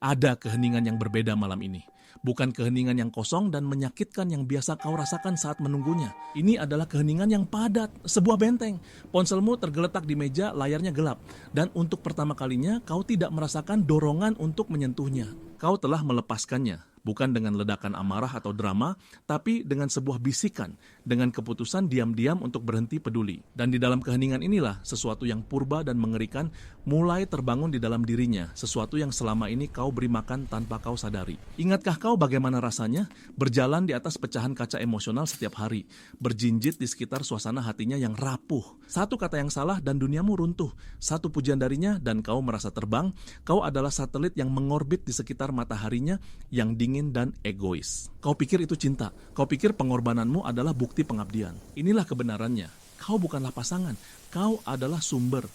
Ada keheningan yang berbeda malam ini. Bukan keheningan yang kosong dan menyakitkan yang biasa kau rasakan saat menunggunya. Ini adalah keheningan yang padat, sebuah benteng. Ponselmu tergeletak di meja, layarnya gelap. Dan untuk pertama kalinya, kau tidak merasakan dorongan untuk menyentuhnya. Kau telah melepaskannya. Bukan dengan ledakan amarah atau drama, tapi dengan sebuah bisikan, dengan keputusan diam-diam untuk berhenti peduli. Dan di dalam keheningan inilah sesuatu yang purba dan mengerikan mulai terbangun di dalam dirinya, sesuatu yang selama ini kau beri makan tanpa kau sadari. Ingatkah kau bagaimana rasanya berjalan di atas pecahan kaca emosional setiap hari, berjinjit di sekitar suasana hatinya yang rapuh. Satu kata yang salah dan duniamu runtuh, satu pujian darinya dan kau merasa terbang. Kau adalah satelit yang mengorbit di sekitar mataharinya yang dingin dan egois. Kau pikir itu cinta, kau pikir pengorbananmu adalah bukti pengabdian. Inilah kebenarannya. Kau bukanlah pasangan, kau adalah sumber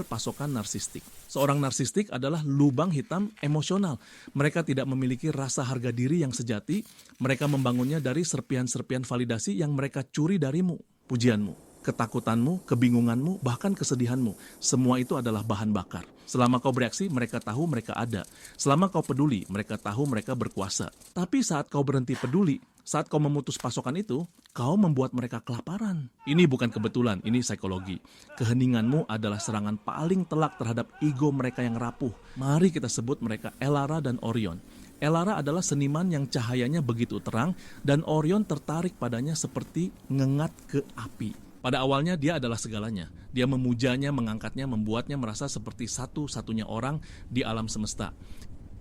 pasokan narsistik. Seorang narsistik adalah lubang hitam emosional. Mereka tidak memiliki rasa harga diri yang sejati, mereka membangunnya dari serpian-serpian validasi yang mereka curi darimu, pujianmu, ketakutanmu, kebingunganmu, bahkan kesedihanmu. Semua itu adalah bahan bakar. Selama kau bereaksi, mereka tahu mereka ada. Selama kau peduli, mereka tahu mereka berkuasa. Tapi saat kau berhenti peduli, saat kau memutus pasokan itu, kau membuat mereka kelaparan. Ini bukan kebetulan, ini psikologi. Keheninganmu adalah serangan paling telak terhadap ego mereka yang rapuh. Mari kita sebut mereka Elara dan Orion. Elara adalah seniman yang cahayanya begitu terang dan Orion tertarik padanya seperti ngengat ke api. Pada awalnya dia adalah segalanya. Dia memujanya, mengangkatnya, membuatnya merasa seperti satu-satunya orang di alam semesta.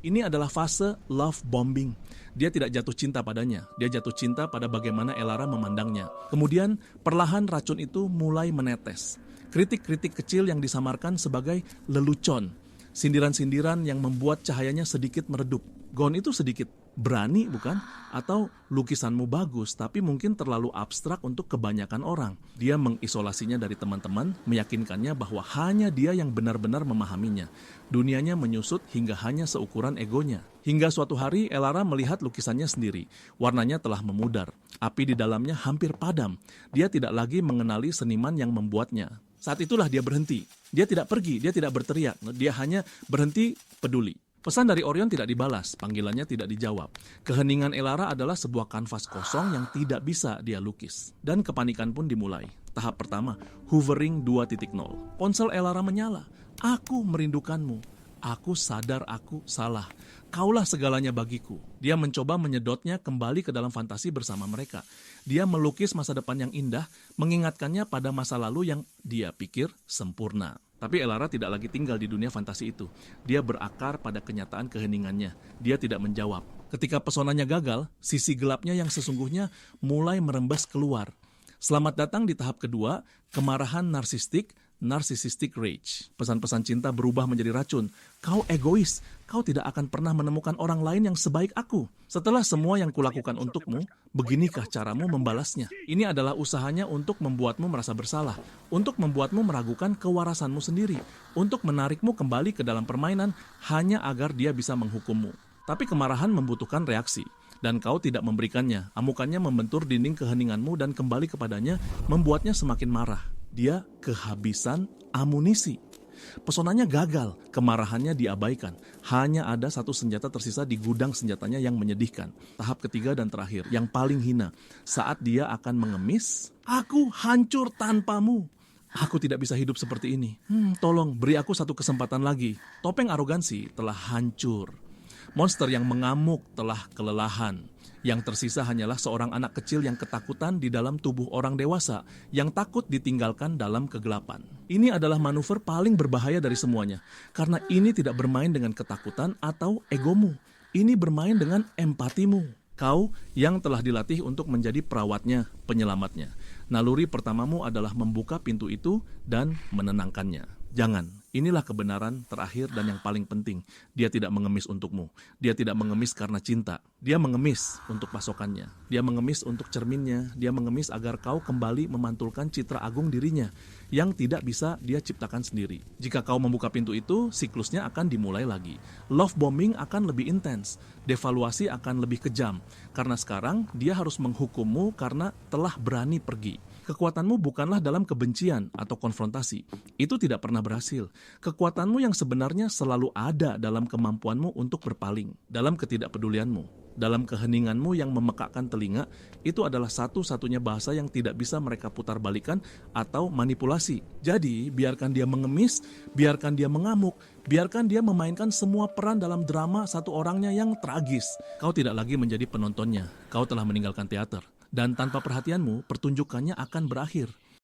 Ini adalah fase love bombing. Dia tidak jatuh cinta padanya. Dia jatuh cinta pada bagaimana Elara memandangnya. Kemudian perlahan racun itu mulai menetes. Kritik-kritik kecil yang disamarkan sebagai lelucon. Sindiran-sindiran yang membuat cahayanya sedikit meredup. Gon itu sedikit berani bukan? Atau lukisanmu bagus tapi mungkin terlalu abstrak untuk kebanyakan orang. Dia mengisolasinya dari teman-teman, meyakinkannya bahwa hanya dia yang benar-benar memahaminya. Dunianya menyusut hingga hanya seukuran egonya. Hingga suatu hari Elara melihat lukisannya sendiri. Warnanya telah memudar. Api di dalamnya hampir padam. Dia tidak lagi mengenali seniman yang membuatnya. Saat itulah dia berhenti. Dia tidak pergi, dia tidak berteriak. Dia hanya berhenti peduli. Pesan dari Orion tidak dibalas, panggilannya tidak dijawab. Keheningan Elara adalah sebuah kanvas kosong yang tidak bisa dia lukis. Dan kepanikan pun dimulai. Tahap pertama, hovering 2.0. Ponsel Elara menyala. Aku merindukanmu. Aku sadar aku salah. Kaulah segalanya bagiku. Dia mencoba menyedotnya kembali ke dalam fantasi bersama mereka. Dia melukis masa depan yang indah, mengingatkannya pada masa lalu yang dia pikir sempurna. Tapi Elara tidak lagi tinggal di dunia fantasi itu. Dia berakar pada kenyataan keheningannya. Dia tidak menjawab. Ketika pesonanya gagal, sisi gelapnya yang sesungguhnya mulai merembas keluar. Selamat datang di tahap kedua, kemarahan narsistik, narcissistic rage. Pesan-pesan cinta berubah menjadi racun. Kau egois, kau tidak akan pernah menemukan orang lain yang sebaik aku. Setelah semua yang kulakukan untukmu, beginikah caramu membalasnya? Ini adalah usahanya untuk membuatmu merasa bersalah, untuk membuatmu meragukan kewarasanmu sendiri, untuk menarikmu kembali ke dalam permainan hanya agar dia bisa menghukummu. Tapi kemarahan membutuhkan reaksi. Dan kau tidak memberikannya. Amukannya membentur dinding keheninganmu dan kembali kepadanya membuatnya semakin marah. Dia kehabisan amunisi. Pesonanya gagal, kemarahannya diabaikan. Hanya ada satu senjata tersisa di gudang senjatanya yang menyedihkan. Tahap ketiga dan terakhir, yang paling hina. Saat dia akan mengemis, aku hancur tanpamu. Aku tidak bisa hidup seperti ini. Tolong beri aku satu kesempatan lagi. Topeng arogansi telah hancur. Monster yang mengamuk telah kelelahan. Yang tersisa hanyalah seorang anak kecil yang ketakutan di dalam tubuh orang dewasa, yang takut ditinggalkan dalam kegelapan. Ini adalah manuver paling berbahaya dari semuanya, karena ini tidak bermain dengan ketakutan atau egomu. Ini bermain dengan empatimu. Kau yang telah dilatih untuk menjadi perawatnya, penyelamatnya. Naluri pertamamu adalah membuka pintu itu dan menenangkannya. Jangan, inilah kebenaran terakhir dan yang paling penting. Dia tidak mengemis untukmu. Dia tidak mengemis karena cinta. Dia mengemis untuk pasokannya. Dia mengemis untuk cerminnya. Dia mengemis agar kau kembali memantulkan citra agung dirinya yang tidak bisa dia ciptakan sendiri. Jika kau membuka pintu itu, siklusnya akan dimulai lagi. Love bombing akan lebih intens. Devaluasi akan lebih kejam. Karena sekarang dia harus menghukummu karena telah berani pergi. Kekuatanmu bukanlah dalam kebencian atau konfrontasi. Itu tidak pernah berhasil. Kekuatanmu yang sebenarnya selalu ada dalam kemampuanmu untuk berpaling, dalam ketidakpedulianmu. Dalam keheninganmu yang memekakkan telinga, itu adalah satu-satunya bahasa yang tidak bisa mereka putar balikan atau manipulasi. Jadi, biarkan dia mengemis, biarkan dia mengamuk, biarkan dia memainkan semua peran dalam drama satu orangnya yang tragis. Kau tidak lagi menjadi penontonnya, kau telah meninggalkan teater. Dan tanpa perhatianmu, pertunjukannya akan berakhir.